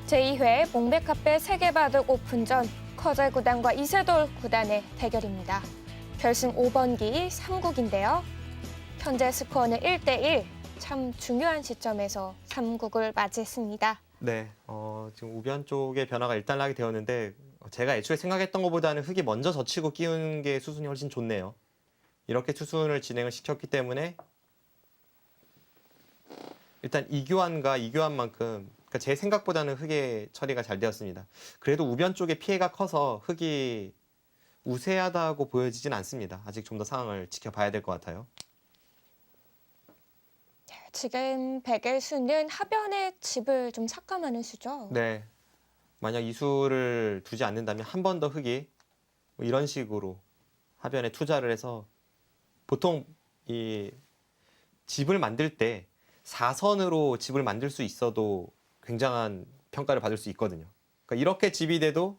제2회 몽베카페 세계바둑 오픈전 커젤 구단과 이세돌 구단의 대결입니다. 결승 5번기 3국인데요. 현재 스코어는 1대1. 참 중요한 시점에서 3국을 맞이했습니다. 네, 지금 우변 쪽의 변화가 일단락이 되었는데 제가 애초에 생각했던 것보다는 흙이 먼저 젖히고 끼우는 게 수순이 훨씬 좋네요. 이렇게 수순을 진행을 시켰기 때문에 일단 이교환과 이교환만큼 그러니까 제 생각보다는 흙의 처리가 잘 되었습니다. 그래도 우변 쪽에 피해가 커서 흙이 우세하다고 보여지진 않습니다. 아직 좀 더 상황을 지켜봐야 될 것 같아요. 지금 백일수는 하변의 집을 좀 삭감하는 수죠. 네, 만약 이 수를 두지 않는다면 한 번 더 흙이 뭐 이런 식으로 하변에 투자를 해서 보통 이 집을 만들 때 4선으로 집을 만들 수 있어도 굉장한 평가를 받을 수 있거든요. 그러니까 이렇게 집이 돼도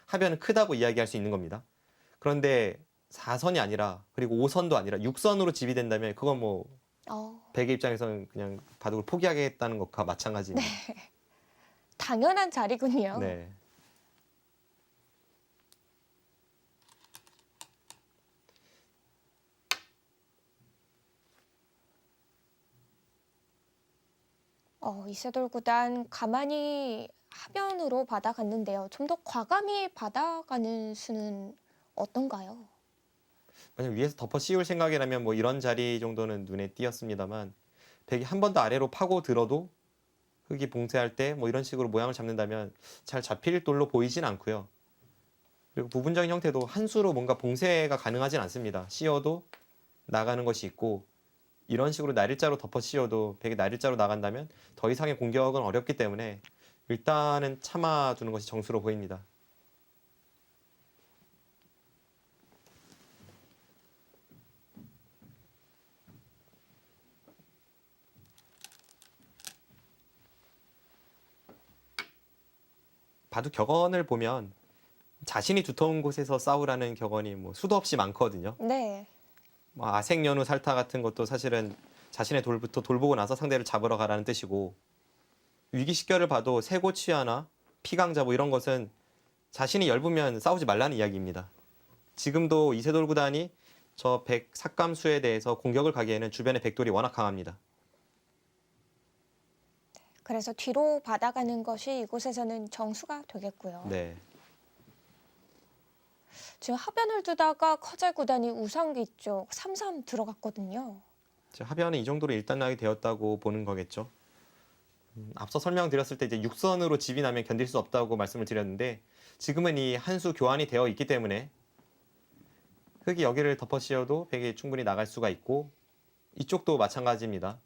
하변은 크다고 이야기할 수 있는 겁니다. 그런데 4선이 아니라 그리고 5선도 아니라 6선으로 집이 된다면 그건 뭐 백의 입장에서는 그냥 바둑을 포기하겠다는 것과 마찬가지입니다. 네. 당연한 자리군요. 네. 이세돌 구단 가만히 하변으로 받아갔는데요. 좀 더 과감히 받아가는 수는 어떤가요? 만약 위에서 덮어 씌울 생각이라면 뭐 이런 자리 정도는 눈에 띄었습니다만 백이 한 번 더 아래로 파고 들어도 흙이 봉쇄할 때 뭐 이런 식으로 모양을 잡는다면 잘 잡힐 돌로 보이진 않고요. 그리고 부분적인 형태도 한 수로 뭔가 봉쇄가 가능하진 않습니다. 씌워도 나가는 것이 있고 이런 식으로 날일자로 덮어 씌워도 백이 날일자로 나간다면 더 이상의 공격은 어렵기 때문에 일단은 참아두는 것이 정수로 보입니다. 바둑 격언을 보면 자신이 두터운 곳에서 싸우라는 격언이 뭐 수도 없이 많거든요. 네. 뭐 아색연우 살타 같은 것도 사실은 자신의 돌부터 돌보고 나서 상대를 잡으러 가라는 뜻이고 위기 식결을 봐도 세고치하나 피강자보 이런 것은 자신이 엷으면 싸우지 말라는 이야기입니다. 지금도 이세돌 구단이 저 백 삭감수에 대해서 공격을 가기에는 주변의 백돌이 워낙 강합니다. 그래서 뒤로 받아가는 것이 이곳에서는 정수가 되겠고요. 네. 지금 하변을 두다가 커젤 구단이 우상기 쪽 3-3 들어갔거든요. 하변은 이 정도로 일단락이 되었다고 보는 거겠죠. 앞서 설명드렸을 때 이제 6선으로 집이 나면 견딜 수 없다고 말씀을 드렸는데 지금은 이 한 수 교환이 되어 있기 때문에 흙이 여기를 덮어 씌워도 백이 충분히 나갈 수가 있고 이쪽도 마찬가지입니다.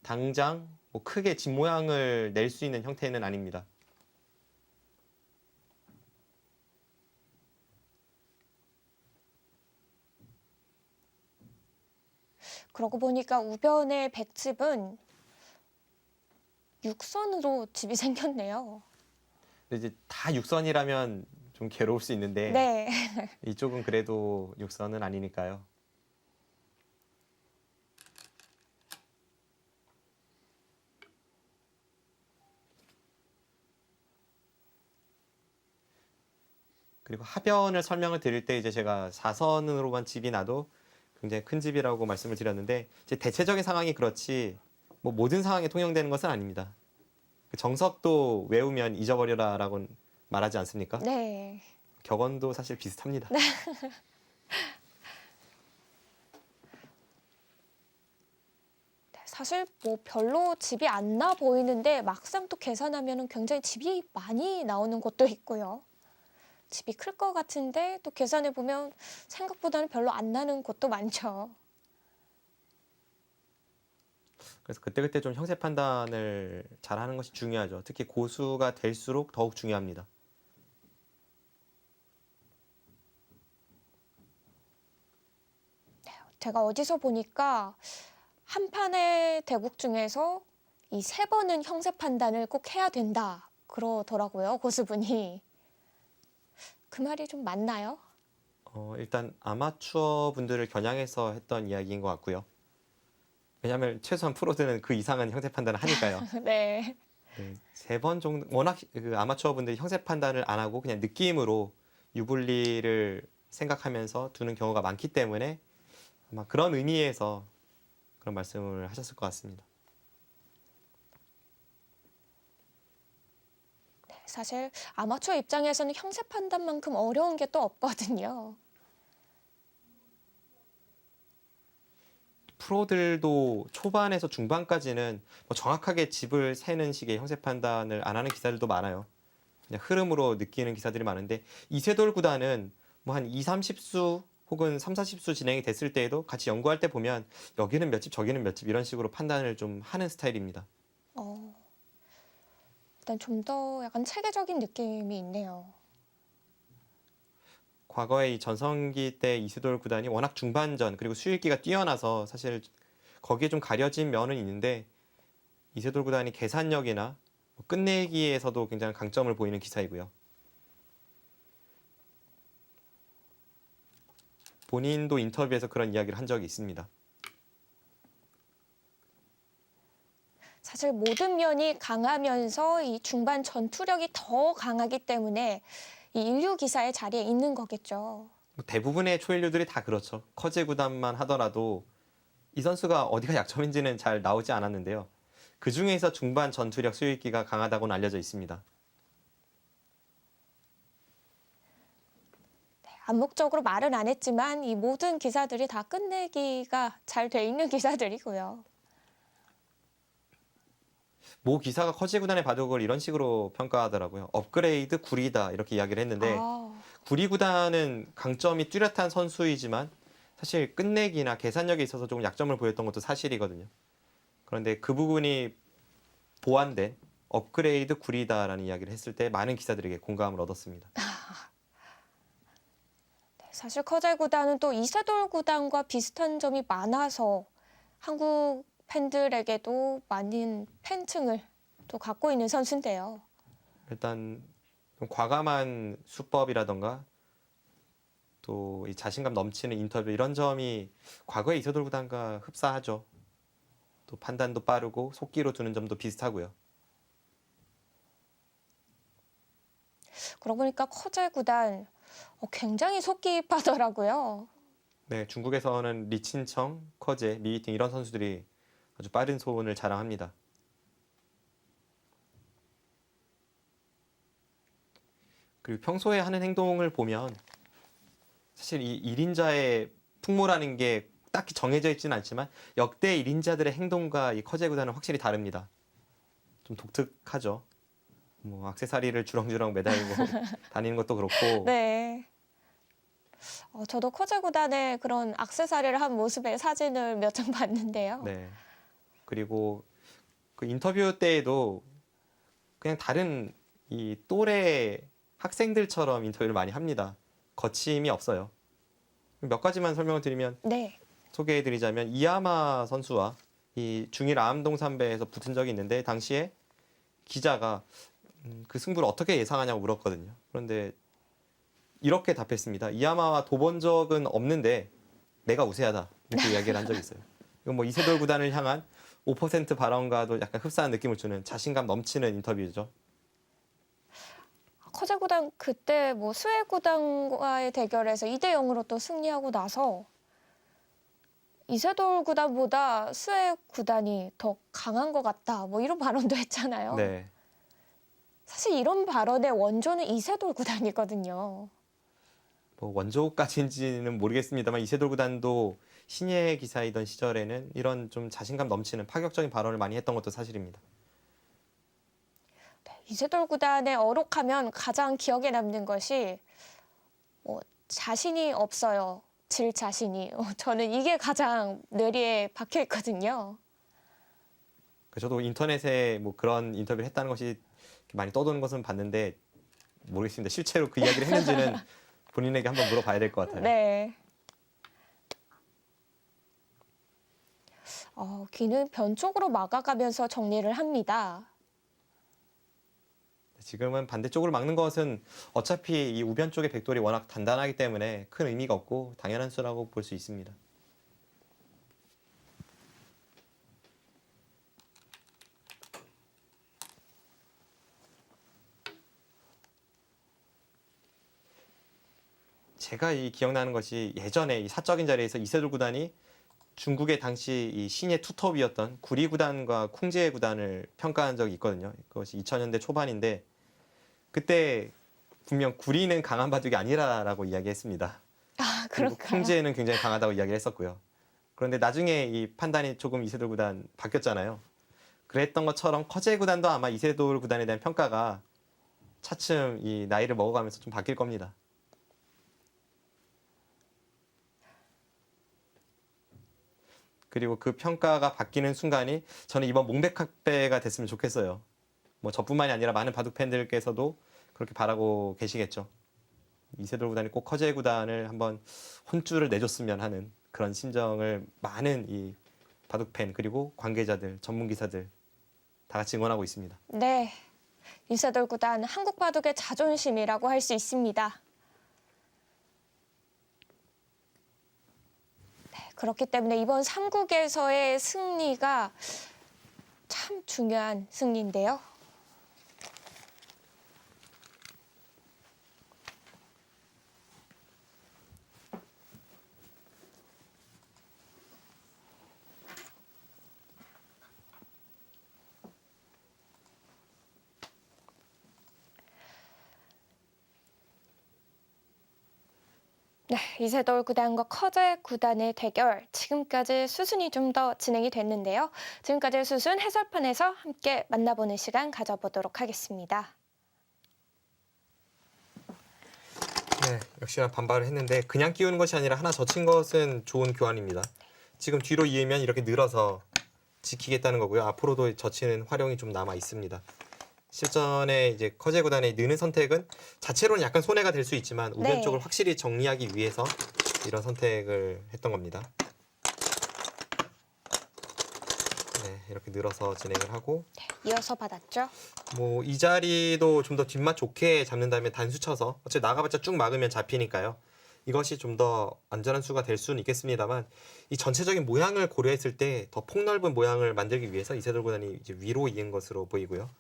당장 뭐 크게 집 모양을 낼 수 있는 형태는 아닙니다. 그러고 보니까 우변의 백집은 6선으로 집이 생겼네요. 근데 이제 다 6선이라면 좀 괴로울 수 있는데 네. 이쪽은 그래도 6선은 아니니까요. 그리고 하변을 설명을 드릴 때 이제 제가 4선으로만 집이 나도 굉장히 큰 집이라고 말씀을 드렸는데 이제 대체적인 상황이 그렇지 뭐 모든 상황에 통용되는 것은 아닙니다. 그 정석도 외우면 잊어버려라라고 말하지 않습니까? 네. 격언도 사실 비슷합니다. 사실 뭐 별로 집이 안 나 보이는데 막상 또 계산하면 굉장히 집이 많이 나오는 곳도 있고요. 집이 클 것 같은데 또 계산해 보면 생각보다는 별로 안 나는 곳도 많죠. 그래서 그때그때 좀 형세 판단을 잘하는 것이 중요하죠. 특히 고수가 될수록 더욱 중요합니다. 제가 어디서 보니까 한 판의 대국 중에서 이 3번은 형세 판단을 꼭 해야 된다 그러더라고요, 고수분이. 그 말이 좀 맞나요? 일단 아마추어 분들을 겨냥해서 했던 이야기인 것 같고요. 왜냐하면 최소한 프로들은 그 이상은 형세 판단을 하니까요. 네. 네, 3번 정도 워낙 그 아마추어 분들이 형세 판단을 안 하고 그냥 느낌으로 유불리를 생각하면서 두는 경우가 많기 때문에 아마 그런 의미에서 그런 말씀을 하셨을 것 같습니다. 사실 아마추어 입장에서는 형세 판단만큼 어려운 게 또 없거든요. 프로들도 초반에서 중반까지는 뭐 정확하게 집을 세는 식의 형세 판단을 안 하는 기사들도 많아요. 그냥 흐름으로 느끼는 기사들이 많은데 이세돌 구단은 뭐 한 2, 30수 혹은 3, 40수 진행이 됐을 때에도 같이 연구할 때 보면 여기는 몇 집, 저기는 몇 집 이런 식으로 판단을 좀 하는 스타일입니다. 어, 일단 좀 더 약간 체계적인 느낌이 있네요. 과거에 이 전성기 때 이세돌 구단이 워낙 중반전 그리고 수익기가 뛰어나서 사실 거기에 좀 가려진 면은 있는데 이세돌 구단이 계산력이나 뭐 끝내기에서도 굉장히 강점을 보이는 기사이고요. 본인도 인터뷰에서 그런 이야기를 한 적이 있습니다. 사실 모든 면이 강하면서 이 중반 전투력이 더 강하기 때문에 이 인류 기사의 자리에 있는 거겠죠. 뭐 대부분의 초일류들이 다 그렇죠. 커제 구단만 하더라도 이 선수가 어디가 약점인지는 잘 나오지 않았는데요. 그 중에서 중반 전투력 수익기가 강하다고는 알려져 있습니다. 암묵적으로 말은 안 했지만 이 모든 기사들이 다 끝내기가 잘 돼 있는 기사들이고요. 모 기사가 커제 구단의 바둑을 이런 식으로 평가하더라고요. 업그레이드 구리다 이렇게 이야기를 했는데 아, 구리 구단은 강점이 뚜렷한 선수이지만 사실 끝내기나 계산력에 있어서 조금 약점을 보였던 것도 사실이거든요. 그런데 그 부분이 보완된 업그레이드 구리다라는 이야기를 했을 때 많은 기사들에게 공감을 얻었습니다. 사실 커제 구단은 또 이세돌 구단과 비슷한 점이 많아서 한국 팬들에게도 많은 팬층을 또 갖고 있는 선수인데요. 일단 좀 과감한 수법이라던가 또 이 자신감 넘치는 인터뷰 이런 점이 과거의 이세돌 구단과 흡사하죠. 또 판단도 빠르고 속기로 두는 점도 비슷하고요. 그러고 보니까 커제 구단 굉장히 속기파더라고요. 네, 중국에서는 리친청, 커제, 미이팅 이런 선수들이 아주 빠른 소원을 자랑합니다. 그리고 평소에 하는 행동을 보면 사실 이 1인자의 풍모라는 게 딱히 정해져 있지는 않지만 역대 1인자들의 행동과 이 커제 구단은 확실히 다릅니다. 좀 독특하죠. 뭐 액세서리를 주렁주렁 매달고 다니는 것도 그렇고 네. 저도 커제 구단의 그런 액세서리를 한 모습의 사진을 몇 장 봤는데요. 네. 그리고 그 인터뷰 때에도 그냥 다른 이 또래 학생들처럼 인터뷰를 많이 합니다. 거침이 없어요. 몇 가지만 설명을 드리면 네. 소개해드리자면 이하마 선수와 이 중일 아암동산배에서 붙은 적이 있는데 당시에 기자가 그 승부를 어떻게 예상하냐고 물었거든요. 그런데 이렇게 답했습니다. 이하마와 도본 적은 없는데 내가 우세하다 이렇게 이야기를 한 적이 있어요. 이건 뭐 이세돌 구단을 향한 5% 발언과도 약간 흡사한 느낌을 주는 자신감 넘치는 인터뷰죠. 커제 구단 그때 뭐 수해 구단과의 대결에서 2대 0으로 또 승리하고 나서 이세돌 구단보다 수해 구단이 더 강한 것 같다. 뭐 이런 발언도 했잖아요. 네. 사실 이런 발언의 원조는 이세돌 구단이거든요. 뭐 원조까지인지는 모르겠습니다만 이세돌 구단도 신예 기사이던 시절에는 이런 좀 자신감 넘치는 파격적인 발언을 많이 했던 것도 사실입니다. 이세돌 구단의 어록하면 가장 기억에 남는 것이 자신이 없어요. 질 자신이. 저는 이게 가장 뇌리에 박혀 있거든요. 저도 인터넷에 뭐 그런 인터뷰를 했다는 것이 많이 떠도는 것은 봤는데 모르겠습니다. 실제로 그 이야기를 했는지는 본인에게 한번 물어봐야 될 것 같아요. 네. 귀는 변 쪽으로 막아가면서 정리를 합니다. 지금은 반대쪽으로 막는 것은 어차피 이 우변 쪽의 백돌이 워낙 단단하기 때문에 큰 의미가 없고 당연한 수라고 볼 수 있습니다. 제가 이 기억나는 것이 예전에 이 사적인 자리에서 이세돌 구단이 중국의 당시 이 신예 투톱이었던 구리 구단과 쿵제 구단을 평가한 적이 있거든요. 그것이 2000년대 초반인데 그때 분명 구리는 강한 바둑이 아니라라고 이야기했습니다. 아, 그리고 그런가요? 쿵제는 굉장히 강하다고 이야기를 했었고요. 그런데 나중에 이 판단이 조금 이세돌 구단 바뀌었잖아요. 그랬던 것처럼 커제 구단도 아마 이세돌 구단에 대한 평가가 차츰 이 나이를 먹어가면서 좀 바뀔 겁니다. 그리고 그 평가가 바뀌는 순간이 저는 이번 몽백학배가 됐으면 좋겠어요. 뭐 저뿐만이 아니라 많은 바둑 팬들께서도 그렇게 바라고 계시겠죠. 이세돌 구단이 꼭 커제 구단을 한번 혼쭐을 내줬으면 하는 그런 심정을 많은 이 바둑 팬 그리고 관계자들, 전문 기사들 다 같이 응원하고 있습니다. 네, 이세돌 구단 한국 바둑의 자존심이라고 할 수 있습니다. 네, 그렇기 때문에 이번 3국에서의 승리가 참 중요한 승리인데요. 네, 이세돌 구단과 커제 구단의 대결 지금까지 수순이 좀 더 진행이 됐는데요. 지금까지 수순 해설판에서 함께 만나보는 시간 가져보도록 하겠습니다. 네, 역시나 반발을 했는데 그냥 끼우는 것이 아니라 하나 젖힌 것은 좋은 교환입니다. 지금 뒤로 이으면 이렇게 늘어서 지키겠다는 거고요. 앞으로도 젖히는 활용이 좀 남아 있습니다. 실전에 이제 커제 구단의 느는 선택은 자체로는 약간 손해가 될 수 있지만 우변 네. 쪽을 확실히 정리하기 위해서 이런 선택을 했던 겁니다. 네, 이렇게 늘어서 진행을 하고 이어서 받았죠. 뭐 이 자리도 좀 더 뒷맛 좋게 잡는다면 단수 쳐서 어차피 나가봤자 쭉 막으면 잡히니까요. 이것이 좀 더 안전한 수가 될 수는 있겠습니다만 이 전체적인 모양을 고려했을 때 더 폭넓은 모양을 만들기 위해서 이세돌 구단이 이제 위로 이은 것으로 보이고요.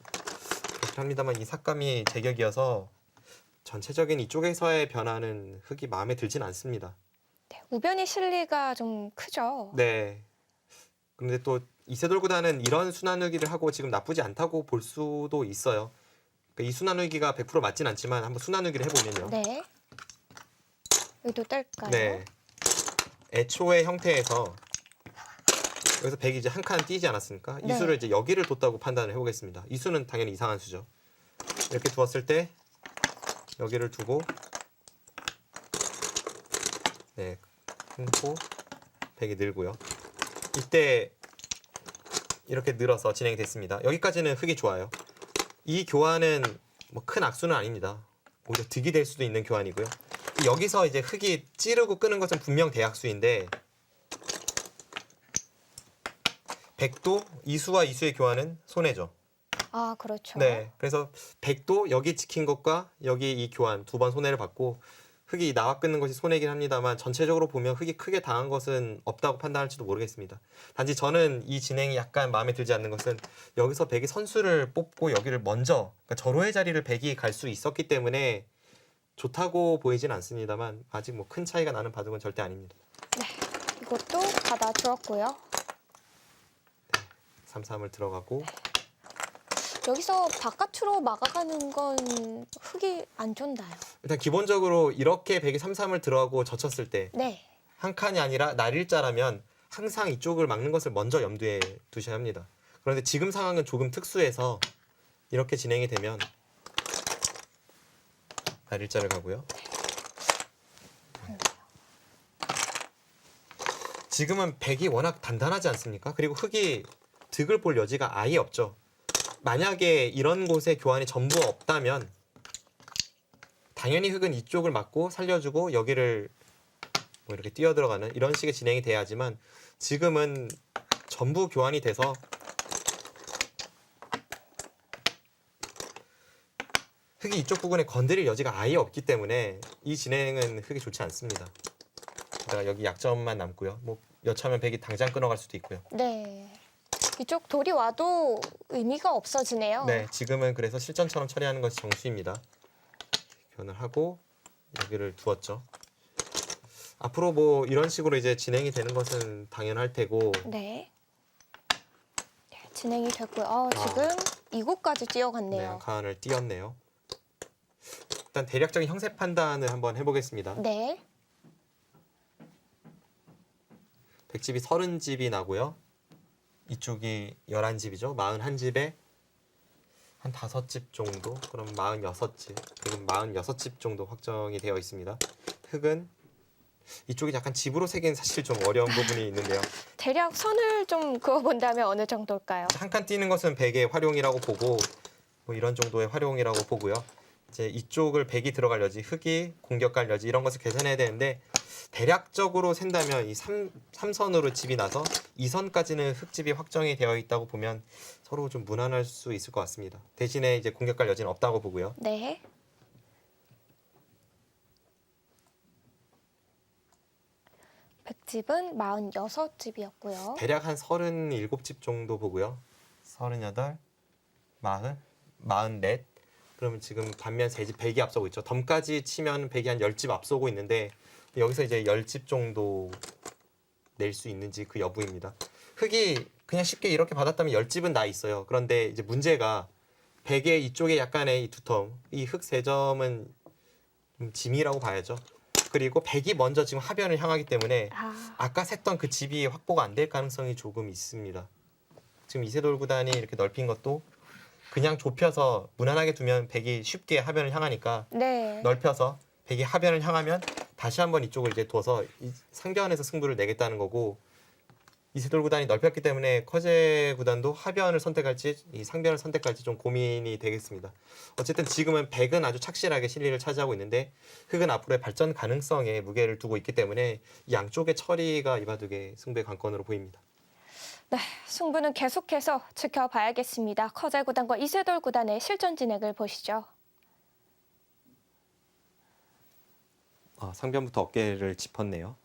그렇긴 합니다만 이 삭감이 제격이어서 전체적인 이쪽에서의 변화는 흙이 마음에 들진 않습니다. 네, 우변이 실리가 좀 크죠. 네. 그런데 또 이세돌 구단은 이런 순환후기를 하고 지금 나쁘지 않다고 볼 수도 있어요. 그러니까 이 순환후기가 100% 맞진 않지만 한번 순환후기를 해보면요. 네. 여기도 뗄까요? 네. 애초의 형태에서 여기서 100이 이제 한 칸 띄지 않았습니까? 이 네. 수를 이제 여기를 뒀다고 판단을 해보겠습니다. 이 수는 당연히 이상한 수죠. 이렇게 두었을 때 여기를 두고 네, 끊고 100이 늘고요. 이때 이렇게 늘어서 진행이 됐습니다. 여기까지는 흙이 좋아요. 이 교환은 뭐 큰 악수는 아닙니다. 오히려 득이 될 수도 있는 교환이고요. 여기서 이제 흙이 찌르고 끄는 것은 분명 대약수인데 100도 이수와 이수의 교환은 손해죠. 아, 그렇죠. 네, 그래서 100도 여기 지킨 것과 여기 이 교환 두 번 손해를 받고 흙이 나와 끊는 것이 손해긴 합니다만 전체적으로 보면 흙이 크게 당한 것은 없다고 판단할지도 모르겠습니다. 단지 저는 이 진행이 약간 마음에 들지 않는 것은 여기서 백이 선수를 뽑고 여기를 먼저 그러니까 절호의 자리를 백이 갈 수 있었기 때문에 좋다고 보이진 않습니다만 아직 뭐 큰 차이가 나는 바둑은 절대 아닙니다. 이것도 받아주었고요. 3-3을 들어가고 여기서 바깥으로 막아가는 건 흙이 안 좋나요? 일단 기본적으로 이렇게 백이 3-3을 들어가고 젖혔을 때 네. 한 칸이 아니라 날일자라면 항상 이쪽을 막는 것을 먼저 염두에 두셔야 합니다. 그런데 지금 상황은 조금 특수해서 이렇게 진행이 되면 날일자를 가고요. 지금은 백이 워낙 단단하지 않습니까? 그리고 흙이 득을 볼 여지가 아예 없죠. 만약에 이런 곳에 교환이 전부 없다면 당연히 흙은 이쪽을 막고 살려주고 여기를 뭐 이렇게 뛰어들어가는 이런 식의 진행이 돼야지만 지금은 전부 교환이 돼서 흙이 이쪽 부분에 건드릴 여지가 아예 없기 때문에 이 진행은 흙이 좋지 않습니다. 게다가 여기 약점만 남고요. 뭐 여차하면 백이 당장 끊어갈 수도 있고요. 네. 이쪽 돌이 와도 의미가 없어지네요. 네, 지금은 그래서 실전처럼 처리하는 것이 정수입니다. 교환을 하고 여기를 두었죠. 앞으로 뭐 이런 식으로 이제 진행이 되는 것은 당연할 테고 네. 네, 진행이 됐고요. 지금 이곳까지 네, 뛰어갔네요. 가은을 띄었네요. 일단 대략적인 형세 판단을 한번 해보겠습니다. 네. 백집이 30집이 나고요. 이쪽이 11집이죠. 41집에 한 5집 정도, 그럼 46집, 그리고 46집 정도 확정이 되어 있습니다. 흙은 이쪽이 약간 집으로 세기는 사실 좀 어려운 부분이 있는데요. 대략 선을 좀 그어본다면 어느 정도일까요? 한 칸 띄는 것은 백의 활용이라고 보고 뭐 이런 정도의 활용이라고 보고요. 이제 이쪽을 백이 들어갈 여지, 흙이 공격할 여지 이런 것을 계산해야 되는데 대략적으로 센다면 이 3선으로 집이 나서 2선까지는 흙집이 확정이 되어 있다고 보면 서로 좀 무난할 수 있을 것 같습니다. 대신에 이제 공격할 여지는 없다고 보고요. 네. 백집은 46집이었고요. 대략 한 37집 정도 보고요. 38, 40, 44. 그러면 지금 반면 세집 100이 앞서고 있죠. 덤까지 치면 100이 한 10집 앞서고 있는데 여기서 이제 10집 정도 낼 수 있는지 그 여부입니다. 흙이 그냥 쉽게 이렇게 받았다면 10집은 나 있어요. 그런데 이제 문제가 100의 이쪽에 약간의 이 두텀, 이 흙 3점은 좀 짐이라고 봐야죠. 그리고 100이 먼저 지금 하변을 향하기 때문에 아까 셌던 그 집이 확보가 안 될 가능성이 조금 있습니다. 지금 이세돌 구단이 이렇게 넓힌 것도 그냥 좁혀서 무난하게 두면 100이 쉽게 하변을 향하니까 네. 넓혀서 100이 하변을 향하면 다시 한번 이쪽을 이제 둬서 이 상변에서 승부를 내겠다는 거고, 이세돌 구단이 넓혔기 때문에 커제 구단도 하변을 선택할지 이 상변을 선택할지 좀 고민이 되겠습니다. 어쨌든 지금은 100은 아주 착실하게 실리를 차지하고 있는데 흙은 앞으로의 발전 가능성에 무게를 두고 있기 때문에 이 양쪽의 처리가 이바둑의 승부의 관건으로 보입니다. 네, 승부는 계속해서 지켜봐야겠습니다. 커제 구단과 이세돌 구단의 실전 진행을 보시죠. 상변부터 어깨를 짚었네요.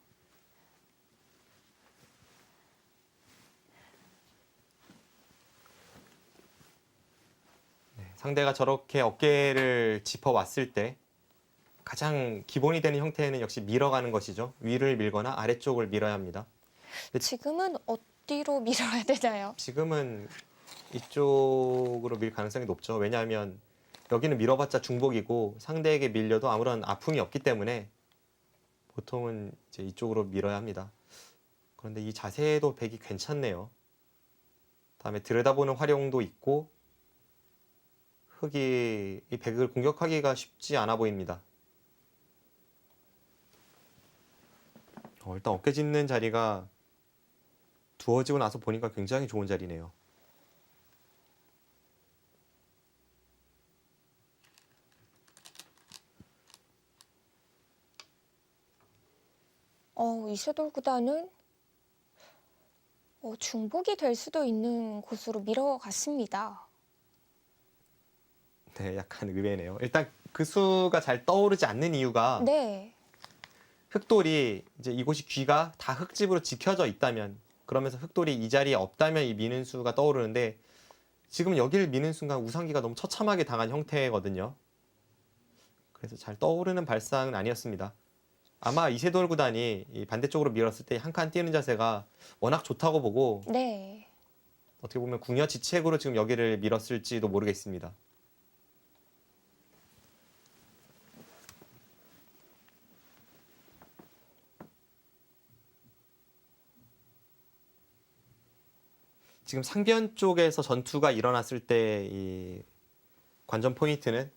상대가 저렇게 어깨를 짚어왔을 때 가장 기본이 되는 형태는 역시 밀어가는 것이죠. 위를 밀거나 아래쪽을 밀어야 합니다. 지금은 어디로 밀어야 되나요? 지금은 이쪽으로 밀 가능성이 높죠. 왜냐하면 여기는 밀어봤자 중복이고 상대에게 밀려도 아무런 아픔이 없기 때문에 보통은 이제 이쪽으로 밀어야 합니다. 그런데 이 자세도 백이 괜찮네요. 다음에 들여다보는 활용도 있고 흙이 이 백을 공격하기가 쉽지 않아 보입니다. 일단 어깨 짚는 자리가 두어지고 나서 보니까 굉장히 좋은 자리네요. 이세돌 구단은 중복이 될 수도 있는 곳으로 밀어갔습니다. 네, 약간 의외네요. 일단 그 수가 잘 떠오르지 않는 이유가 네. 흙돌이 이제 이곳이 귀가 다 흙집으로 지켜져 있다면, 그러면서 흙돌이 이 자리에 없다면 이 미는 수가 떠오르는데 지금 여기를 미는 순간 우상기가 너무 처참하게 당한 형태거든요. 그래서 잘 떠오르는 발상은 아니었습니다. 아마 이세돌 구단이 이 반대쪽으로 밀었을 때 한 칸 뛰는 자세가 워낙 좋다고 보고 네. 어떻게 보면 궁여지책으로 지금 여기를 밀었을지도 모르겠습니다. 지금 상변 쪽에서 전투가 일어났을 때 이 관전 포인트는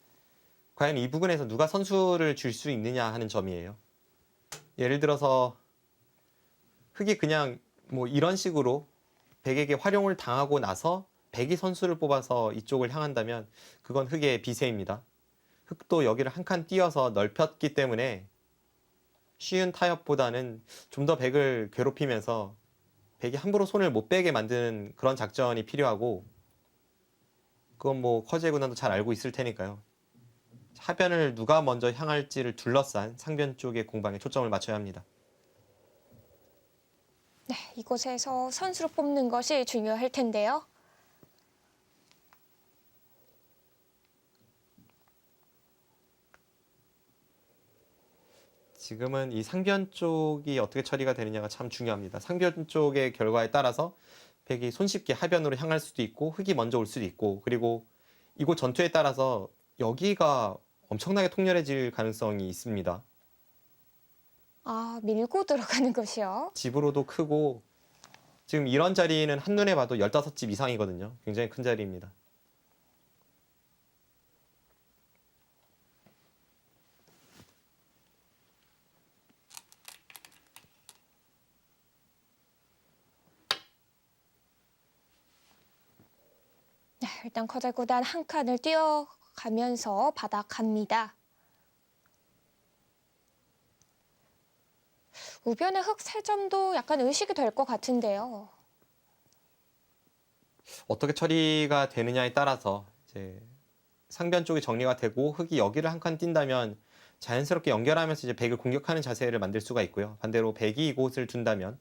과연 이 부분에서 누가 선수를 줄 수 있느냐 하는 점이에요. 예를 들어서 흙이 그냥 뭐 이런 식으로 백에게 활용을 당하고 나서 백이 선수를 뽑아서 이쪽을 향한다면 그건 흙의 비세입니다. 흙도 여기를 한 칸 띄어서 넓혔기 때문에 쉬운 타협보다는 좀 더 백을 괴롭히면서 백이 함부로 손을 못 빼게 만드는 그런 작전이 필요하고, 그건 뭐 커제 구단도 잘 알고 있을 테니까요. 하변을 누가 먼저 향할지를 둘러싼 상변 쪽의 공방에 초점을 맞춰야 합니다. 네, 이곳에서 선수를 뽑는 것이 중요할 텐데요. 지금은 이 상변 쪽이 어떻게 처리가 되느냐가 참 중요합니다. 상변 쪽의 결과에 따라서 백이 손쉽게 하변으로 향할 수도 있고 흙이 먼저 올 수도 있고 그리고 이곳 전투에 따라서 여기가 엄청나게 통렬해질 가능성이 있습니다. 아, 밀고 들어가는 것이요. 집으로도 크고 지금 이런 자리는 한눈에 봐도 15집 이상이거든요. 굉장히 큰 자리입니다. 네, 일단 커잘구단 한 칸을 뛰어가면서 바닥 갑니다. 우변의 흙 3점도 약간 의식이 될 것 같은데요. 어떻게 처리가 되느냐에 따라서 이제 상변 쪽이 정리가 되고 흙이 여기를 한 칸 뛴다면 자연스럽게 연결하면서 이제 백을 공격하는 자세를 만들 수가 있고요. 반대로 백이 이곳을 둔다면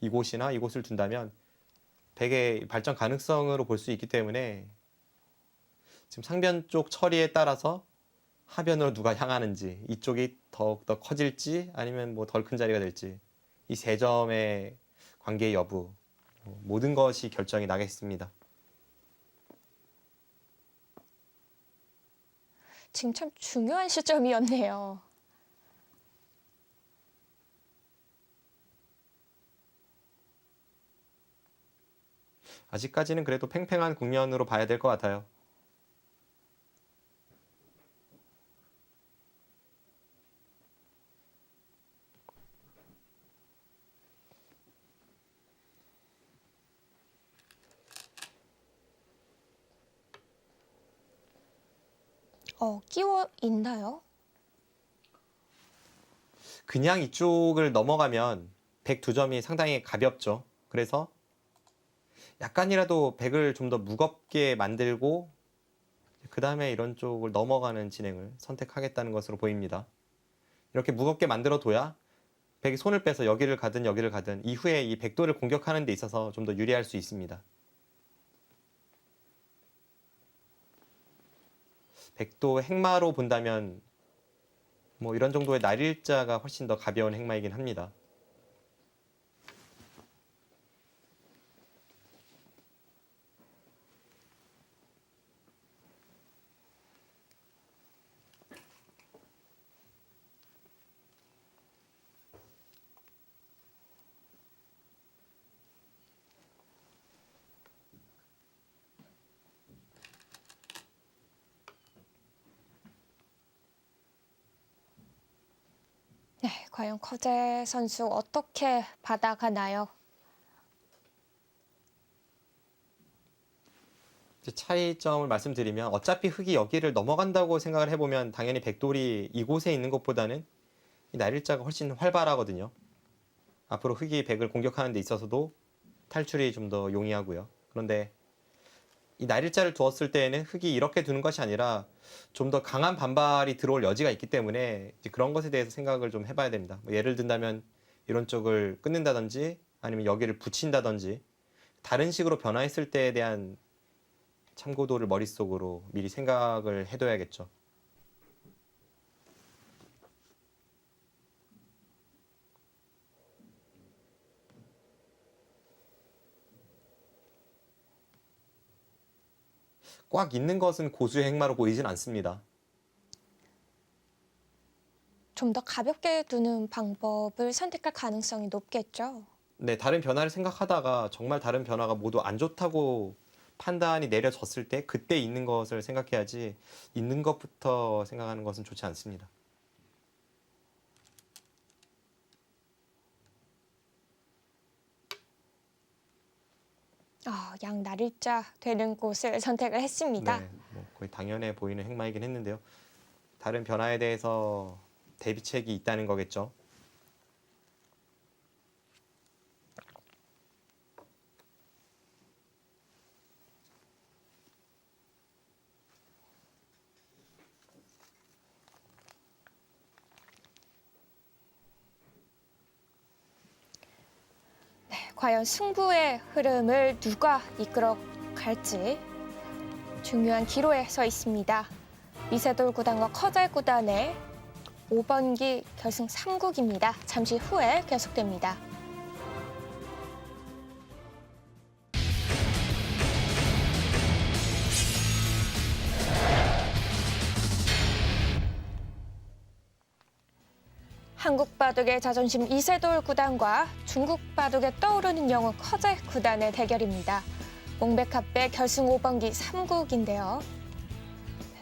이곳이나 이곳을 둔다면 백의 발전 가능성으로 볼 수 있기 때문에 지금 상변 쪽 처리에 따라서 하변으로 누가 향하는지 이쪽이 더욱더 커질지 아니면 뭐 덜 큰 자리가 될지 이 세 점의 관계 여부 모든 것이 결정이 나겠습니다. 지금 참 중요한 시점이었네요. 아직까지는 그래도 팽팽한 국면으로 봐야 될 것 같아요. 끼워 있나요? 그냥 이쪽을 넘어가면 102점이 상당히 가볍죠. 그래서 약간이라도 백을 좀 더 무겁게 만들고 그 다음에 이런 쪽을 넘어가는 진행을 선택하겠다는 것으로 보입니다. 이렇게 무겁게 만들어둬야 백이 손을 빼서 여기를 가든 이후에 이 백도를 공격하는 데 있어서 좀 더 유리할 수 있습니다. 백도 행마로 본다면 뭐 이런 정도의 날일자가 훨씬 더 가벼운 행마이긴 합니다. 네, 과연 커제 선수 어떻게 받아가나요? 이제 차이점을 말씀드리면 어차피 흙이 여기를 넘어간다고 생각을 해보면 당연히 백돌이 이곳에 있는 것보다는 이 날일자가 훨씬 활발하거든요. 앞으로 흙이 백을 공격하는 데 있어서도 탈출이 좀 더 용이하고요. 그런데 이 날일자를 두었을 때에는 흙이 이렇게 두는 것이 아니라 좀 더 강한 반발이 들어올 여지가 있기 때문에 이제 그런 것에 대해서 생각을 좀 해봐야 됩니다. 뭐 예를 든다면 이런 쪽을 끊는다든지 아니면 여기를 붙인다든지 다른 식으로 변화했을 때에 대한 참고도를 머릿속으로 미리 생각을 해둬야겠죠. 꽉 있는 것은 고수의 행마로 보이진 않습니다. 좀 더 가볍게 두는 방법을 선택할 가능성이 높겠죠. 네, 다른 변화를 생각하다가 정말 다른 변화가 모두 안 좋다고 판단이 내려졌을 때 그때 있는 것을 생각해야지 있는 것부터 생각하는 것은 좋지 않습니다. 양 날일자 되는 곳을 선택을 했습니다. 네, 뭐 거의 당연해 보이는 행마이긴 했는데요. 다른 변화에 대해서 대비책이 있다는 거겠죠. 과연 승부의 흐름을 누가 이끌어 갈지 중요한 기로에 서 있습니다. 이세돌 구단과 커잘 구단의 5번기 결승 3국입니다. 잠시 후에 계속됩니다. 한국 바둑의 자존심 이세돌 구단과 중국 바둑에 떠오르는 영웅 커제 구단의 대결입니다. 몽백합배 결승 5번기 3국인데요.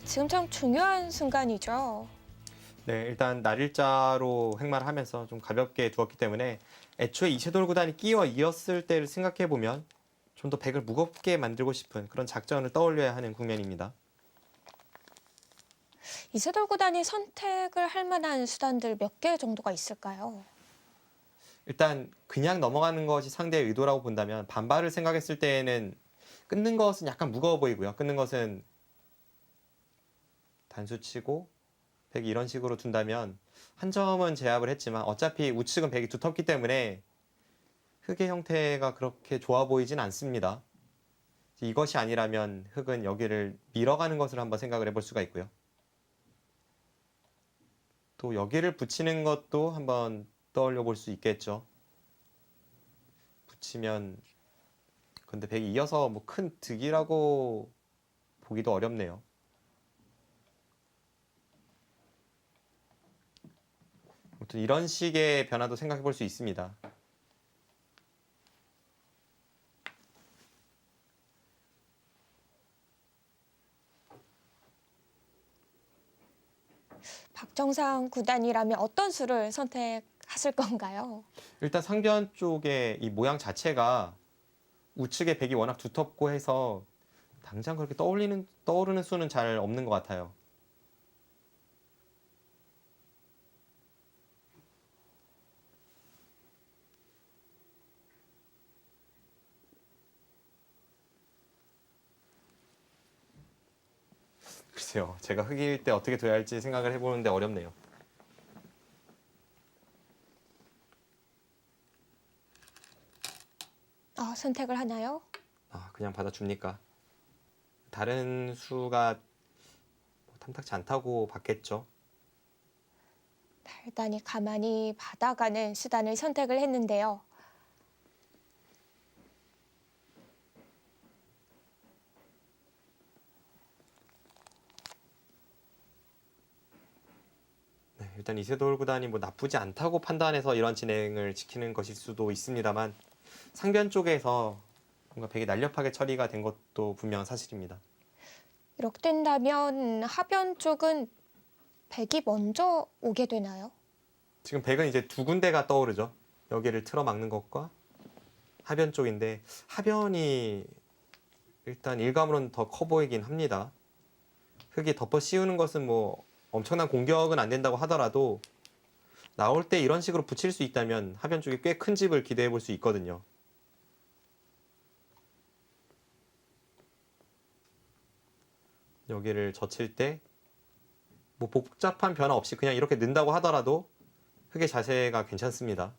지금 참 중요한 순간이죠. 네, 일단 날일자로 행마를 하면서 좀 가볍게 두었기 때문에 애초에 이세돌 구단이 끼어 이었을 때를 생각해 보면 좀 더 백을 무겁게 만들고 싶은 그런 작전을 떠올려야 하는 국면입니다. 이세돌 구단이 선택을 할 만한 수단들 몇 개 정도가 있을까요? 일단 그냥 넘어가는 것이 상대의 의도라고 본다면 반발을 생각했을 때에는 끊는 것은 약간 무거워 보이고요. 끊는 것은 단수치고 백이 이런 식으로 둔다면 한 점은 제압을 했지만 어차피 우측은 백이 두텁기 때문에 흑의 형태가 그렇게 좋아 보이진 않습니다. 이것이 아니라면 흑은 여기를 밀어가는 것을 한번 생각을 해볼 수가 있고요. 또 여기를 붙이는 것도 한번 떠올려 볼 수 있겠죠. 붙이면 근데 백이 이어서 뭐 큰 득이라고 보기도 어렵네요. 아무튼 이런 식의 변화도 생각해 볼 수 있습니다. 박정상 구단이라면 어떤 수를 선택하실 건가요? 일단 상변 쪽의 이 모양 자체가 우측의 백이 워낙 두텁고 해서 당장 그렇게 떠오르는 수는 잘 없는 것 같아요. 글쎄요, 제가 흑일 때 어떻게 둬야 할지 생각을 해보는데 어렵네요. 선택을 하나요? 그냥 받아줍니까? 다른 수가 뭐 탐탁지 않다고 봤겠죠. 달단이 가만히 받아가는 수단을 선택을 했는데요. 네, 일단 이세돌 구단이 뭐 나쁘지 않다고 판단해서 이런 진행을 지키는 것일 수도 있습니다만 상변 쪽에서 뭔가 백이 날렵하게 처리가 된 것도 분명한 사실입니다. 이렇게 된다면 하변 쪽은 백이 먼저 오게 되나요? 지금 백은 이제 두 군데가 떠오르죠. 여기를 틀어막는 것과 하변 쪽인데 하변이 일단 일감으로는 더 커 보이긴 합니다. 흙이 덮어 씌우는 것은 뭐 엄청난 공격은 안 된다고 하더라도 나올 때 이런 식으로 붙일 수 있다면 하변 쪽에 꽤 큰 집을 기대해 볼 수 있거든요. 여기를 젖힐 때 뭐 복잡한 변화 없이 그냥 이렇게 넣는다고 하더라도 흙의 자세가 괜찮습니다.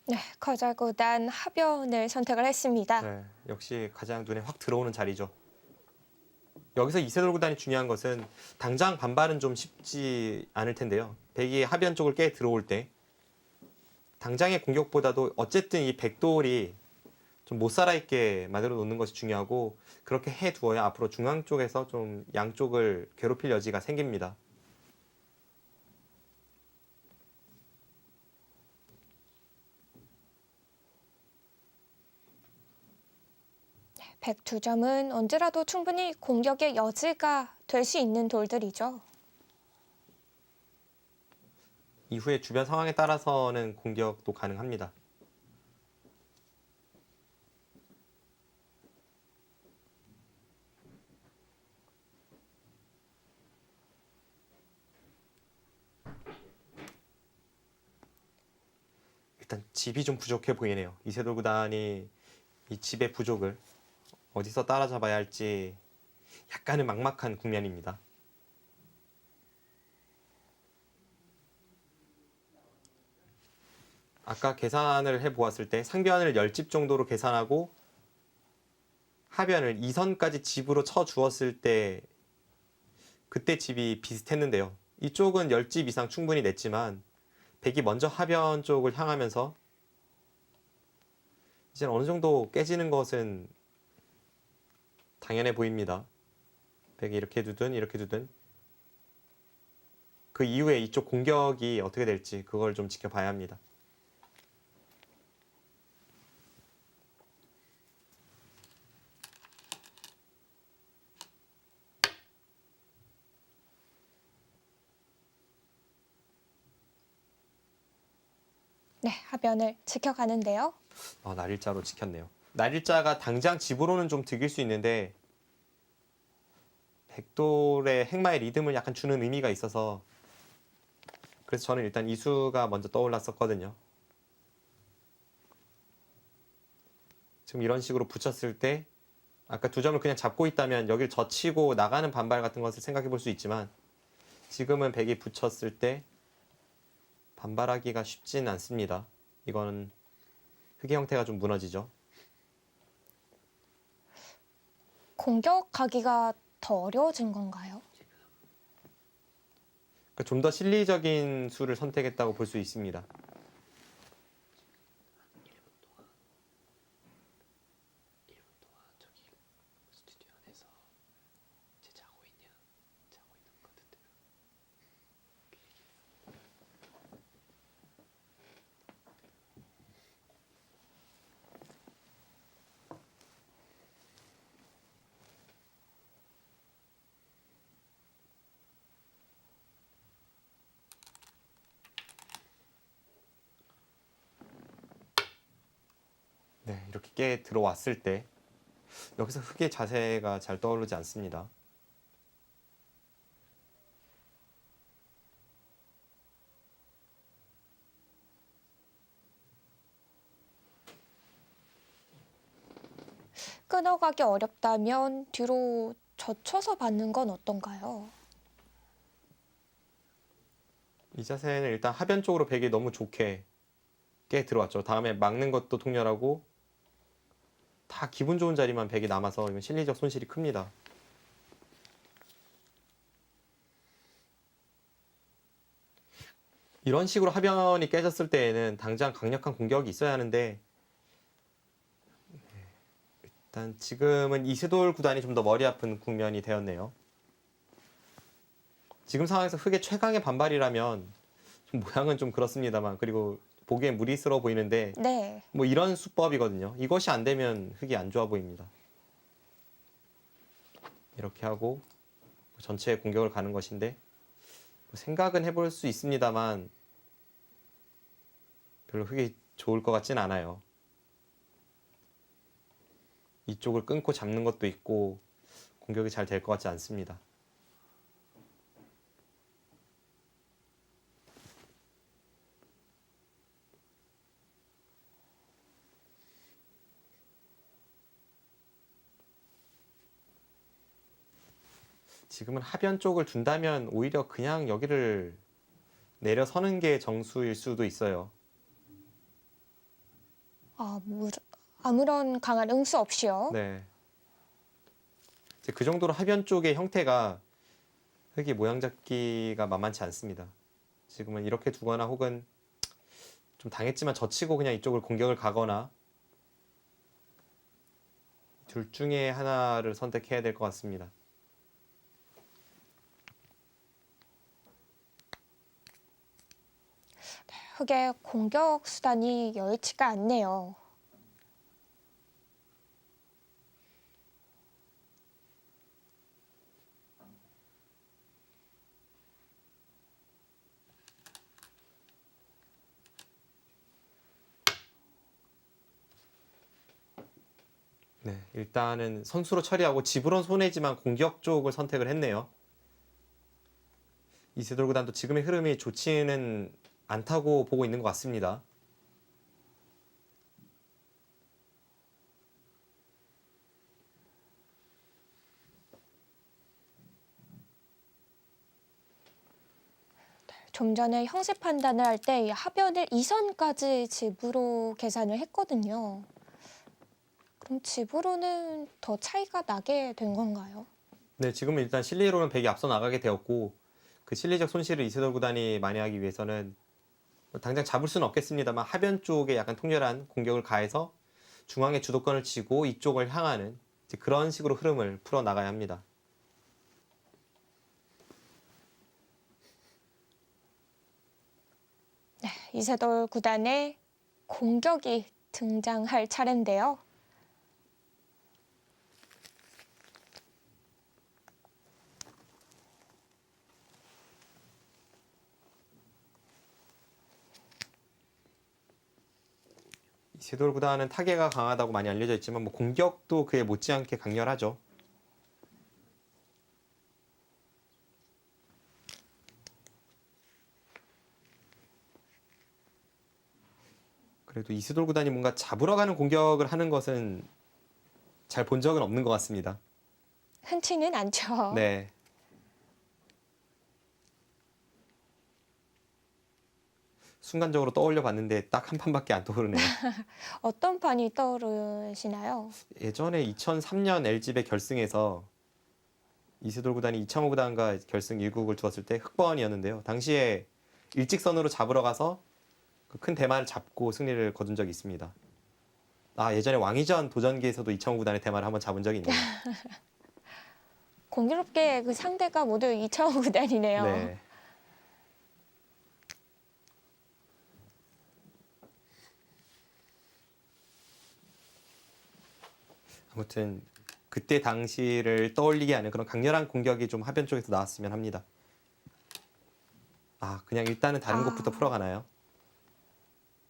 네, 거절구단 하변을 선택을 했습니다. 네, 역시 가장 눈에 확 들어오는 자리죠. 여기서 이세돌 구단이 중요한 것은 당장 반발은 좀 쉽지 않을 텐데요. 백이 하변 쪽을 깨 들어올 때 당장의 공격보다도 어쨌든 이 백돌이 좀 못 살아있게 만들어 놓는 것이 중요하고 그렇게 해 두어야 앞으로 중앙 쪽에서 좀 양쪽을 괴롭힐 여지가 생깁니다. 백 두 점은 언제라도 충분히 공격의 여지가 될 수 있는 돌들이죠. 이후에 주변 상황에 따라서는 공격도 가능합니다. 일단 집이 좀 부족해 보이네요. 이세돌 구단이 이 집의 부족을 어디서 따라잡아야 할지 약간은 막막한 국면입니다. 아까 계산을 해보았을 때 상변을 10집 정도로 계산하고 하변을 2선까지 집으로 쳐 주었을 때 그때 집이 비슷했는데요. 이쪽은 10집 이상 충분히 냈지만 백이 먼저 하변 쪽을 향하면서 이제 어느 정도 깨지는 것은 당연해 보입니다. 백이 이렇게 두든 이렇게 두든 그 이후에 이쪽 공격이 어떻게 될지 그걸 좀 지켜봐야 합니다. 네, 하변을 지켜가는데요. 날일자로 지켰네요. 날일자가 당장 집으로는 좀 득일 수 있는데 백돌의 행마의 리듬을 약간 주는 의미가 있어서 그래서 저는 일단 이수가 먼저 떠올랐었거든요. 지금 이런 식으로 붙였을 때 아까 두 점을 그냥 잡고 있다면 여기를 젖히고 나가는 반발 같은 것을 생각해 볼 수 있지만 지금은 백이 붙였을 때 반발하기가 쉽진 않습니다. 이거는 흑의 형태가 좀 무너지죠. 공격하기가 더 어려워진 건가요? 그러니까 좀 더 실리적인 수를 선택했다고 볼 수 있습니다. 네, 이렇게 깨 들어왔을 때 여기서 흑의 자세가 잘 떠오르지 않습니다. 끊어가기 어렵다면 뒤로 젖혀서 받는 건 어떤가요? 이 자세는 일단 하변 쪽으로 백이 너무 좋게 깨 들어왔죠. 다음에 막는 것도 통렬하고 다 기분 좋은 자리만 백이 남아서 이건 실리적 손실이 큽니다. 이런 식으로 하변이 깨졌을 때에는 당장 강력한 공격이 있어야 하는데 일단 지금은 이세돌 구단이 좀 더 머리 아픈 국면이 되었네요. 지금 상황에서 흑의 최강의 반발이라면 좀 모양은 좀 그렇습니다만 그리고 보기엔 무리스러워 보이는데 네. 뭐 이런 수법이거든요. 이것이 안 되면 흑이 안 좋아 보입니다. 이렇게 하고 전체 공격을 가는 것인데 생각은 해볼 수 있습니다만 별로 흑이 좋을 것 같진 않아요. 이쪽을 끊고 잡는 것도 있고 공격이 잘 될 것 같지 않습니다. 지금은 하변 쪽을 둔다면 오히려 그냥 여기를 내려서는 게 정수일 수도 있어요. 아무런 강한 응수 없이요. 네. 이제 그 정도로 하변 쪽의 형태가 흑이 모양 잡기가 만만치 않습니다. 지금은 이렇게 두거나 혹은 좀 당했지만 젖히고 그냥 이쪽을 공격을 가거나 둘 중에 하나를 선택해야 될 것 같습니다. 흑의 공격 수단이 여의치가 않네요. 네, 일단은 선수로 처리하고 집으론 손해지만 공격 쪽을 선택을 했네요. 이세돌 구단도 지금의 흐름이 좋지는 않다고 보고 있는 것 같습니다. 좀 전에 형세 판단을 할 때 하변을 2선까지 집으로 계산을 했거든요. 그럼 집으로는 더 차이가 나게 된 건가요? 네, 지금은 일단 실리로는 100이 앞서 나가게 되었고 그 실리적 손실을 이세돌 구단이 만회하기 위해서는 뭐 당장 잡을 수는 없겠습니다만 하변 쪽에 약간 통렬한 공격을 가해서 중앙에 주도권을 쥐고 이쪽을 향하는 이제 그런 식으로 흐름을 풀어 나가야 합니다. 이세돌 구단의 공격이 등장할 차례인데요. 이세돌 구단은 타계가 강하다고 많이 알려져 있지만 뭐 공격도 그에 못지않게 강렬하죠. 그래도 이세돌 구단이 뭔가 잡으러 가는 공격을 하는 것은 잘 본 적은 없는 것 같습니다. 흔치는 않죠. 네. 순간적으로 떠올려 봤는데 딱 한 판밖에 안 떠오르네요. 어떤 판이 떠오르시나요? 예전에 2003년 LG배 결승에서 이세돌 구단이 이창호 구단과 결승 1국을 두었을 때 흑번이었는데요. 당시에 일직선으로 잡으러 가서 그 큰 대마를 잡고 승리를 거둔 적이 있습니다. 아, 예전에 왕이전 도전기에서도 이창호 구단의 대마를 한번 잡은 적이 있네요. 공교롭게 그 상대가 모두 이창호 구단이네요. 네. 아무튼 그때 당시를 떠올리게 하는 그런 강렬한 공격이 좀 하변 쪽에서 나왔으면 합니다. 아, 그냥 일단은 다른 곳부터 풀어가나요?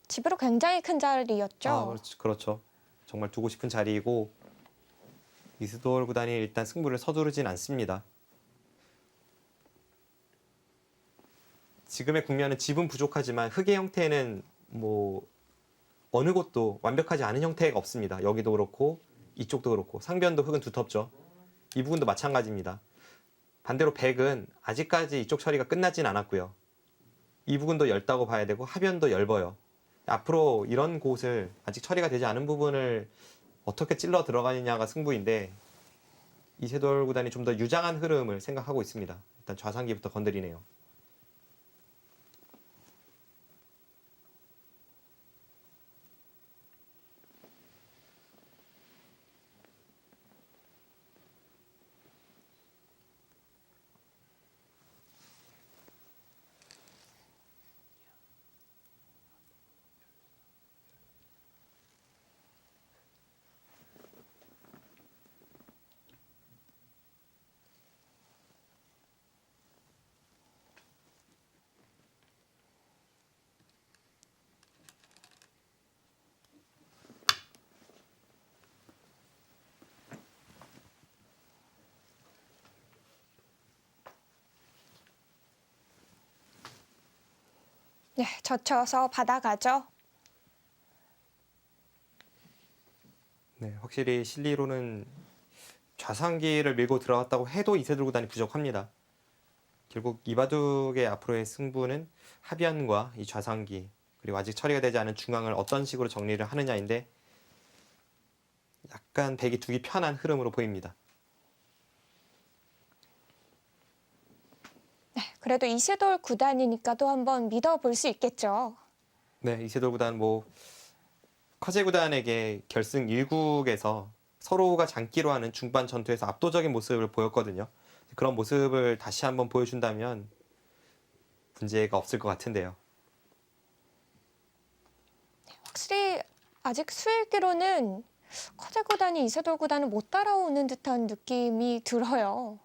집으로 굉장히 큰 자리였죠. 아, 그렇죠. 정말 두고 싶은 자리이고 이스돌 구단이 일단 승부를 서두르진 않습니다. 지금의 국면은 집은 부족하지만 흙의 형태는 뭐 어느 곳도 완벽하지 않은 형태가 없습니다. 여기도 그렇고 이쪽도 그렇고 상변도 흙은 두텁죠. 이 부분도 마찬가지입니다. 반대로 백은 아직까지 이쪽 처리가 끝나진 않았고요. 이 부분도 얇다고 봐야 되고 하변도 얇아요. 앞으로 이런 곳을 아직 처리가 되지 않은 부분을 어떻게 찔러 들어가느냐가 승부인데 이세돌 구단이 좀 더 유장한 흐름을 생각하고 있습니다. 일단 좌상기부터 건드리네요. 네, 젖혀서 받아가죠. 네, 확실히 실리로는 좌상기를 밀고 들어갔다고 해도 이세돌 구단이 부족합니다. 결국 이바둑의 앞으로의 승부는 하변과 이 좌상기 그리고 아직 처리가 되지 않은 중앙을 어떤 식으로 정리를 하느냐인데 약간 백이 두기 편한 흐름으로 보입니다. 네, 그래도 이세돌 구단이니까 또 한번 믿어볼 수 있겠죠. 네, 이세돌 구단 뭐 커제 구단에게 결승 1국에서 서로가 장기로 하는 중반 전투에서 압도적인 모습을 보였거든요. 그런 모습을 다시 한번 보여준다면 문제가 없을 것 같은데요. 확실히 아직 수일기로는 커제 구단이 이세돌 구단을 못 따라오는 듯한 느낌이 들어요.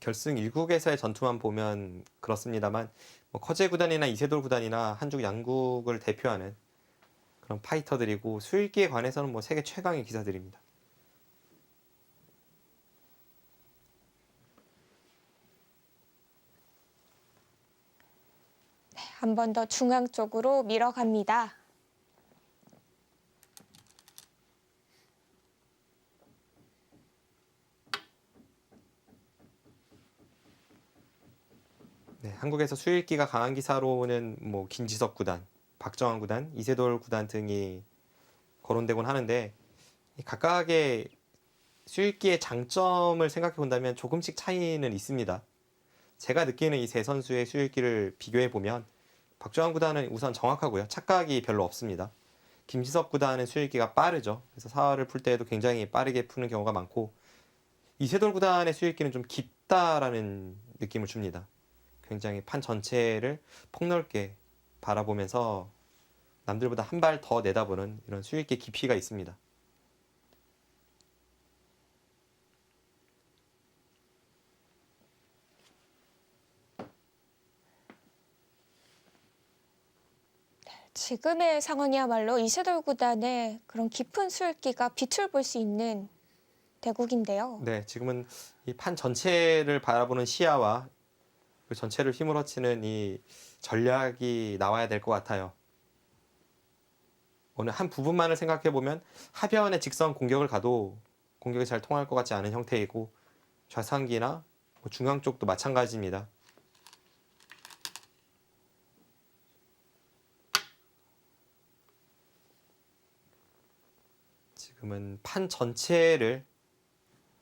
결승 1국에서의 전투만 보면 그렇습니다만 뭐 커제 구단이나 이세돌 구단이나 한중 양국을 대표하는 그런 파이터들이고 수일기에 관해서는 뭐 세계 최강의 기사들입니다. 한 번 더 중앙 쪽으로 밀어갑니다. 네, 한국에서 수일기가 강한 기사로는 뭐 김지석 구단, 박정환 구단, 이세돌 구단 등이 거론되곤 하는데 이 각각의 수일기의 장점을 생각해 본다면 조금씩 차이는 있습니다. 제가 느끼는 이 세 선수의 수일기를 비교해 보면 박정환 구단은 우선 정확하고요. 착각이 별로 없습니다. 김지석 구단은 수일기가 빠르죠. 그래서 사활을 풀 때에도 굉장히 빠르게 푸는 경우가 많고 이세돌 구단의 수일기는 좀 깊다라는 느낌을 줍니다. 굉장히 판 전체를 폭넓게 바라보면서 남들보다 한 발 더 내다보는 이런 수일기 깊이가 있습니다. 지금의 상황이야말로 이세돌 구단의 그런 깊은 수일기가 빛을 볼 수 있는 대국인데요. 네, 지금은 이 판 전체를 바라보는 시야와 그 전체를 휘몰아치는 이 전략이 나와야 될 것 같아요. 어느 한 부분만을 생각해 보면 하변의 직선 공격을 가도 공격이 잘 통할 것 같지 않은 형태이고 좌상기나 뭐 중앙 쪽도 마찬가지입니다. 지금은 판 전체를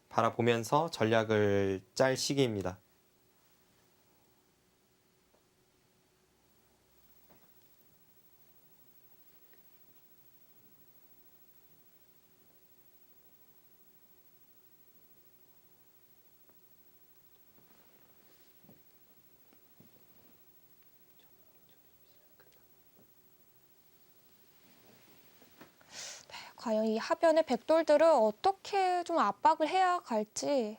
바라보면서 전략을 짤 시기입니다. 과연 이 하변의 백돌들을 어떻게 좀 압박을 해야 갈지.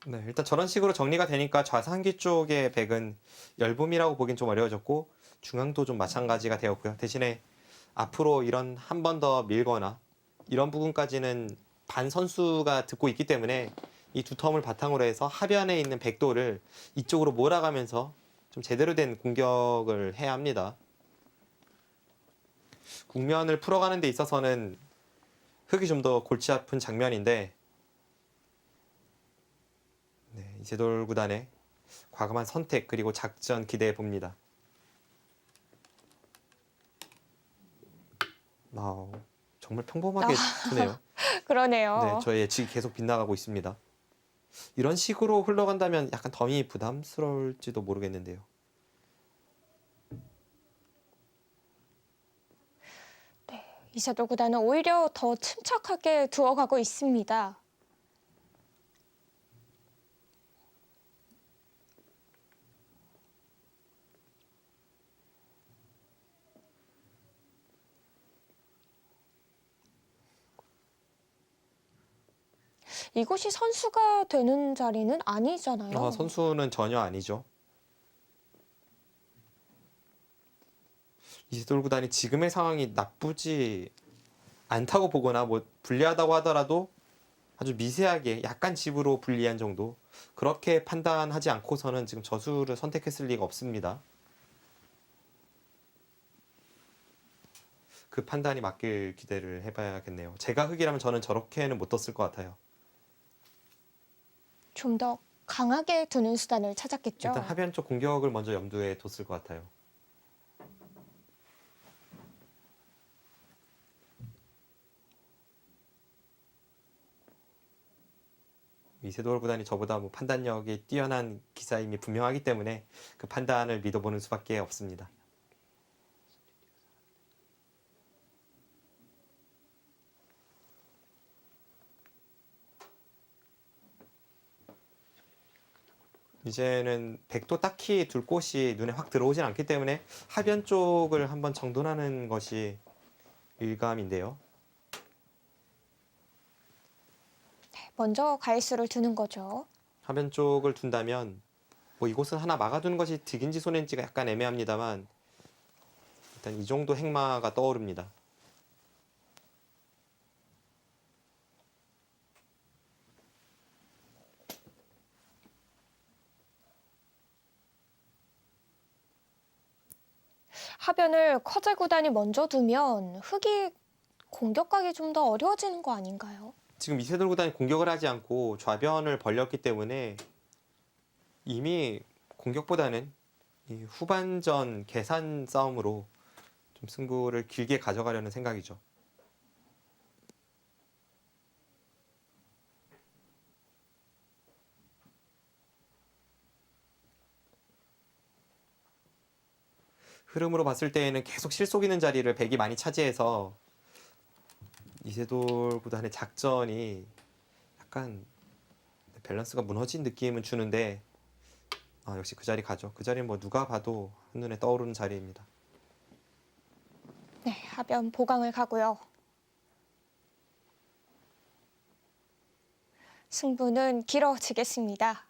네, 일단 저런 식으로 정리가 되니까 좌상기 쪽의 백은 열붐이라고 보긴 좀 어려워졌고 중앙도 좀 마찬가지가 되었고요. 대신에 앞으로 이런 한 번 더 밀거나 이런 부분까지는 반 선수가 듣고 있기 때문에 이 두 텀을 바탕으로 해서 하변에 있는 백도를 이쪽으로 몰아가면서 좀 제대로 된 공격을 해야 합니다. 국면을 풀어가는 데 있어서는 흙이 좀 더 골치 아픈 장면인데 네, 이세돌 구단의 과감한 선택 그리고 작전 기대해 봅니다. 정말 평범하게 두네요. 그러네요. 네, 저의 예측이 계속 빗나가고 있습니다. 이런 식으로 흘러간다면 약간 덤이 부담스러울지도 모르겠는데요. 이세돌 구단은 오히려 더 침착하게 두어가고 있습니다. 이곳이 선수가 되는 자리는 아니잖아요. 선수는 전혀 아니죠. 이세돌 구단이 지금의 상황이 나쁘지 않다고 보거나 뭐 불리하다고 하더라도 아주 미세하게 약간 집으로 불리한 정도 그렇게 판단하지 않고서는 지금 저수를 선택했을 리가 없습니다. 그 판단이 맞길 기대를 해봐야겠네요. 제가 흙이라면 저는 저렇게는 못 떴을 것 같아요. 좀 더 강하게 두는 수단을 찾았겠죠. 일단 하변 쪽 공격을 먼저 염두에 뒀을 것 같아요. 이세돌 구단이 저보다 뭐 판단력이 뛰어난 기사임이 분명하기 때문에 그 판단을 믿어보는 수밖에 없습니다. 이제는 백도 딱히 둘 곳이 눈에 확 들어오진 않기 때문에 하변 쪽을 한번 정돈하는 것이 일감인데요. 먼저 가일수를 두는 거죠. 하변 쪽을 둔다면 뭐 이곳은 하나 막아두는 것이 득인지 손해인지가 약간 애매합니다만 일단 이 정도 행마가 떠오릅니다. 하변을 커제 구단이 먼저 두면 흙이 공격 가기 좀 더 어려워지는 거 아닌가요? 지금 이세돌 구단이 공격을 하지 않고 좌변을 벌렸기 때문에 이미 공격보다는 이 후반전 계산 싸움으로 좀 승부를 길게 가져가려는 생각이죠. 흐름으로 봤을 때에는 계속 실속 있는 자리를 백이 많이 차지해서 이세돌 구단의 작전이 약간 밸런스가 무너진 느낌은 주는데 역시 그 자리 가죠. 그 자리는 뭐 누가 봐도 한눈에 떠오르는 자리입니다. 네, 하변 보강을 가고요. 승부는 길어지겠습니다.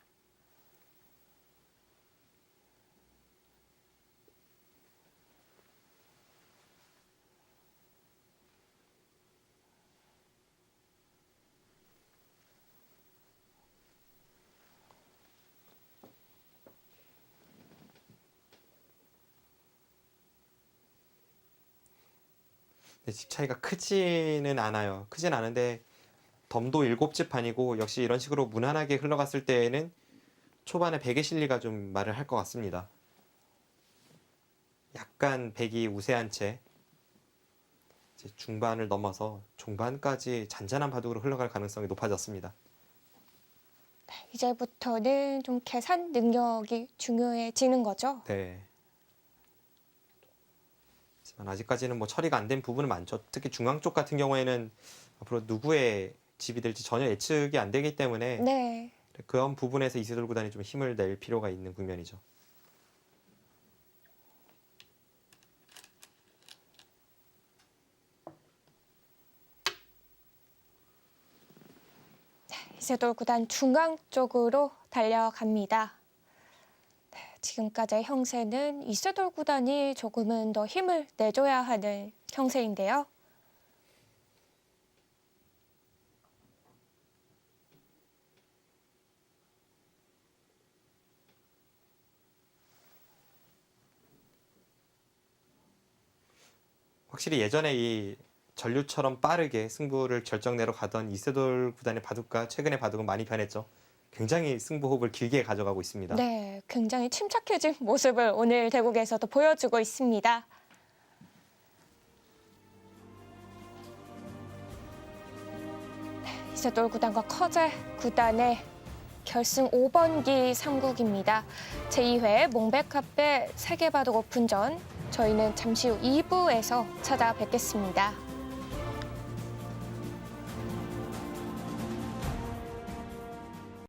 집 차이가 크지는 않아요. 크진 않은데 덤도 7집 판이고 역시 이런 식으로 무난하게 흘러갔을 때에는 초반에 백의 실리가 좀 말을 할 것 같습니다. 약간 백이 우세한 채 이제 중반을 넘어서 중반까지 잔잔한 바둑으로 흘러갈 가능성이 높아졌습니다. 네, 이제부터는 좀 계산 능력이 중요해지는 거죠. 네. 하지만 아직까지는 뭐 처리가 안 된 부분은 많죠. 특히 중앙 쪽 같은 경우에는 앞으로 누구의 집이 될지 전혀 예측이 안 되기 때문에 네. 그런 부분에서 이세돌 구단이 좀 힘을 낼 필요가 있는 국면이죠. 이세돌 구단 중앙 쪽으로 달려갑니다. 네, 지금까지의 형세는 이세돌 구단이 조금은 더 힘을 내줘야 하는 형세인데요. 확실히 예전에 이 전류처럼 빠르게 승부를 결정내러 가던 이세돌 구단의 바둑과 최근의 바둑은 많이 변했죠. 굉장히 승부 호흡을 길게 가져가고 있습니다. 네, 굉장히 침착해진 모습을 오늘 대국에서도 보여주고 있습니다. 네, 이세돌 구단과 커제 구단의 결승 5번기 3국입니다. 제2회 몽백카페 세계바둑 오픈전 저희는 잠시 후 2부에서 찾아뵙겠습니다.